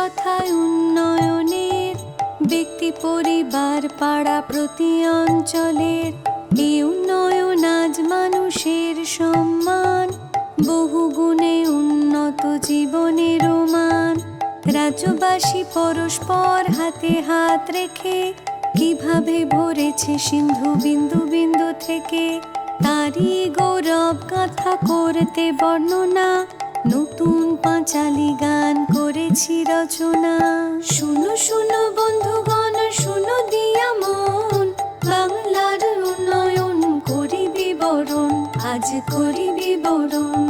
কথায় উন্নয়নের, ব্যক্তি পরিবার পাড়া প্রতি অঞ্চলের এই উন্নয়ন আজ মানুষের সম্মান, বহু গুণে উন্নত জীবনের মান। রাজ্যবাসী পরস্পর হাতে হাত রেখে কিভাবে ভরেছে সিন্ধু বিন্দু বিন্দু থেকে, তারই গৌরব গাথা করতে বর্ণনা নতুন পাঁচালী গান করেছি রচনা। শুনো শুনো বন্ধুগণ, শুনো দিয়া মন, বাংলার উন্নয়ন করি বিবরণ, আজ করি বিবরণ।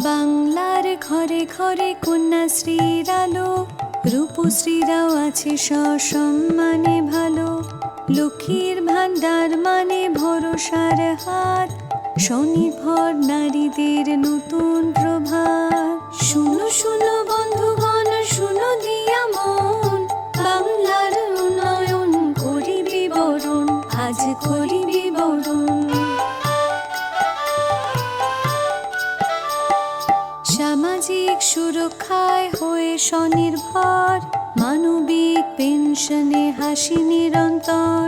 বাংলার ঘরে ঘরে কন্যাশ্রীর আলো, রূপশ্রীরাও আছে সসম্মানে ভালো। লক্ষ্মীর ভান্ডার মানে ভরসার হাত, স্বনির্ভর নারীদের নতুন প্রভাত। শুনো শুনো বন্ধুগণ, শুনো দিয়া মন, বাংলার উন্নয়ন করি বিবরণ, আজ করি বিবরণ। সামাজিক সুরক্ষায় হয়ে স্বনির্ভর, মানবিক পেনশনে হাসি নিরন্তর।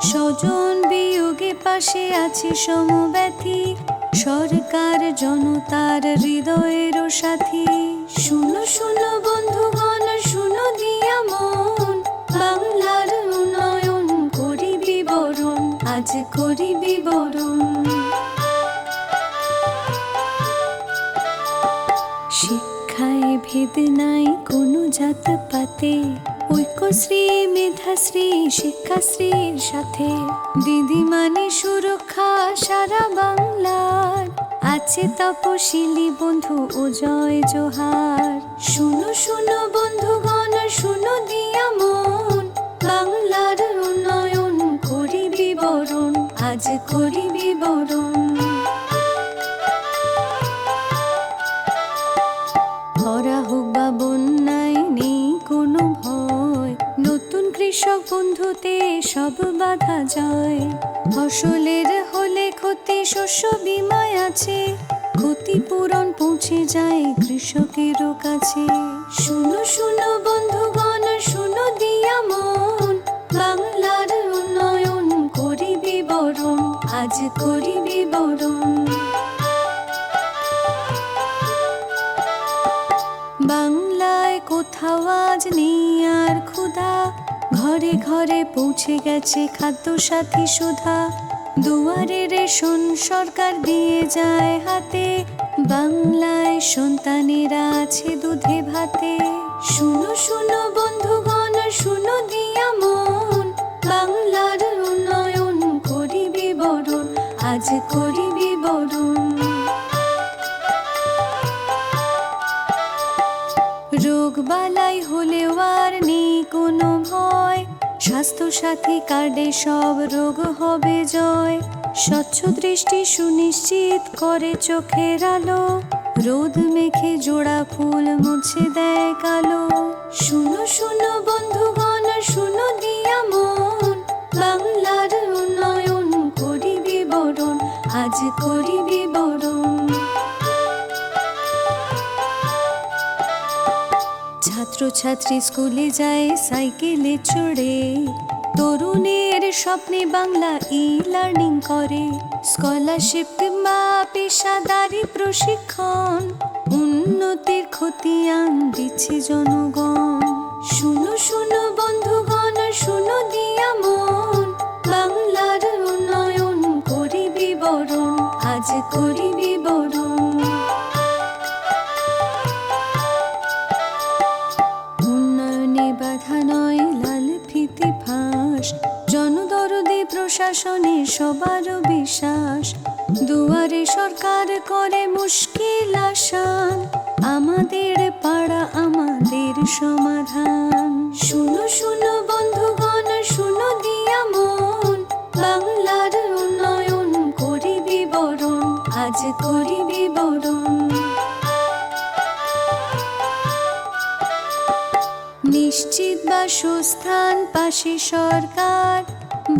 স্বজন বিয়োগে পাশে আছে সমব্যথী, সরকার জনতার হৃদয়েরও সাথী। শুনো শুনো বন্ধুগণ, শুনো দিয়া মন, বাংলার উন্নয়ন করি বিবরণ, আজ করি বিবরণ। শিক্ষায় ভেদ নাই কোনো জাত পাতে, ঐক্যশ্রী মেধাশ্রী শিক্ষাশ্রীর সাথে। দিদি মানে সুরক্ষা সারা বাংলার, আছে তপশিলি বন্ধু ও জয় জোহার। শুনো শুনো বন্ধুগণ, শুনো দিয়া মন, বাংলার উন্নয়ন করি বিবরণ, আজ করি বিবরণ। খরা হোক বা বন্যায় নেই কোনো ভয়, নতুন কৃষক বন্ধুতে সব বাধা যায়। ফসলের হলে ক্ষতি শস্য বীমায় আছে, ক্ষতিপূরণ পৌঁছে যায় কৃষকেরও কাছে। শুনো শুনো বন্ধুগণ, শুনো দিয়া মন, বাংলার উন্নয়ন করি বিবরণ, আজ করি বিবরণ। বাংলায় কোথাও আজ নেই আর ক্ষুধা, ঘরে ঘরে পৌঁছে গেছে খাদ্য সাথী সুধা। দুয়ারে রেশন সরকার দিয়ে যায় হাতে, বাংলায় সন্তানেরা আছে দুধে ভাতে। শুনো শুনো বন্ধুগণ, শুনো দিয়া মন, বাংলার উন্নয়ন করি বিবরণ, আজ করি বিবরণ। রোগ বালাই হলেও আর নেই কোনো ভয়, স্বাস্থ্য সাথী কার্ডে সব রোগ হবে জয়। স্বচ্ছ দৃষ্টি সুনিশ্চিত করে চোখের আলো, রোদ মেখে জোড়া ফুল মুছে দেয় কালো। শুনো শুনো বন্ধুগণ, শুনো দিয়া মন, বাংলার উন্নয়ন করি বিবরণ, আজ করি বিবরণ। ছাত্রছাত্রী স্কুলে যায় সাইকেলে চড়ে, তরুণের স্বপ্নে বাংলা ই লার্নিং করে। স্কলারশিপ কিংবা পেশাদারি প্রশিক্ষণ, উন্নতির খতিয়ান দিচ্ছে জনগণ। শুনো শুনো বন্ধুগণ, শুনো দিয়া মন, বাংলার উন্নয়ন করি বিবরণ, আজ করি বিবরণ। বাধা নয় লাল ফিতে ফাঁস, জনদরদে প্রশাসনে সবারও বিশ্বাস। দুয়ারে সরকার করে মুশকিল আসান, আমাদের পাড়া আমাদের সমাধান। শুনো শুনো বন্ধুগণ, শুনো দিয়া মন, বাংলার উন্নয়ন করি বিবরণ, আজ করি বিবরণ। নিশ্চিত বাসস্থান পাশে সরকার,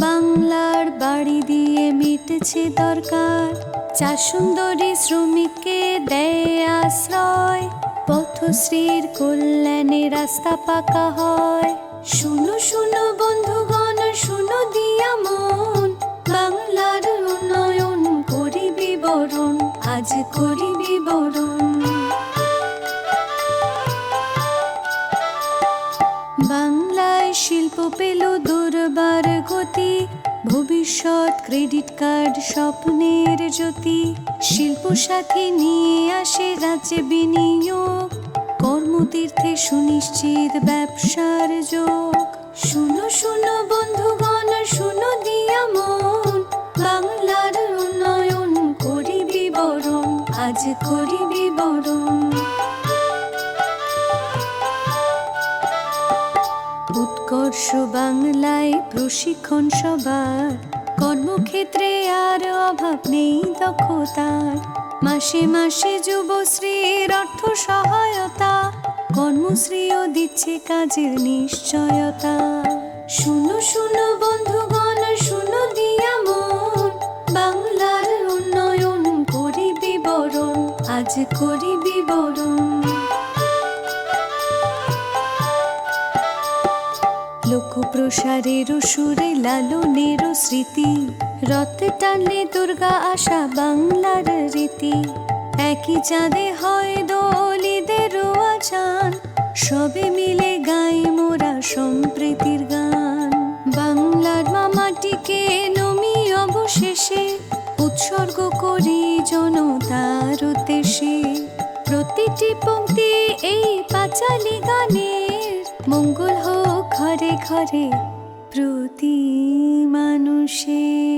বাংলার বাড়ি দিয়ে মিট পড়েছে দরকার। চার সুন্দরী শ্রমিককে দেয় আশ্রয়, পথশ্রীর কল্যাণে রাস্তা পাকা হয়। শুনো শুনো বন্ধুগণ, শুনো দিয়া মন, বাংলার উন্নয়ন করি বিবরণ, আজ করি বিবরণ। বাংলায় শিল্প পেল দুর্বার গতি, ভবিষ্যৎ ক্রেডিট কার্ড স্বপ্নের জ্যোতি। শিল্প সাথী নিয়ে আসে রাজ্যে বিনিয়োগ, কর্মতীর্থে সুনিশ্চিত ব্যবসার যোগ। শুনো শুনো বন্ধুগণ, শুনো দিয়া মন, বাংলার উন্নয়ন করি বিবরণ, আজ করি বিবরণ। উৎকর্ষ বাংলায় প্রশিক্ষণ সবার, কর্মক্ষেত্রে আর অভাব নেই দক্ষতার। মাসে মাসে যুবশ্রীর অর্থ সহায়তা, কর্মশ্রীও দিচ্ছে কাজের নিশ্চয়তা। শুনো শুনো বন্ধুগণ, শুনো দিয়া মন, বাংলার উন্নয়ন করি বিবরণ, আজ করি বিবরণ। লোক প্রসারের সুরে লালনের স্মৃতি, রথ টানলে দুর্গা আসা বাংলার রীতি। একই চাঁদে হয় দোল, ঈদেরও আজান, সবে মিলে গাই মোরা সম্প্রীতির গান। বাংলার মামাটিকে নমি অবশেষে, উৎসর্গ করি জনতার উদ্দেশ্যে। প্রতিটি পংক্তি এই পাঁচালী গানের, মঙ্গল হোক ঘরে ঘরে প্রতি মানুষের।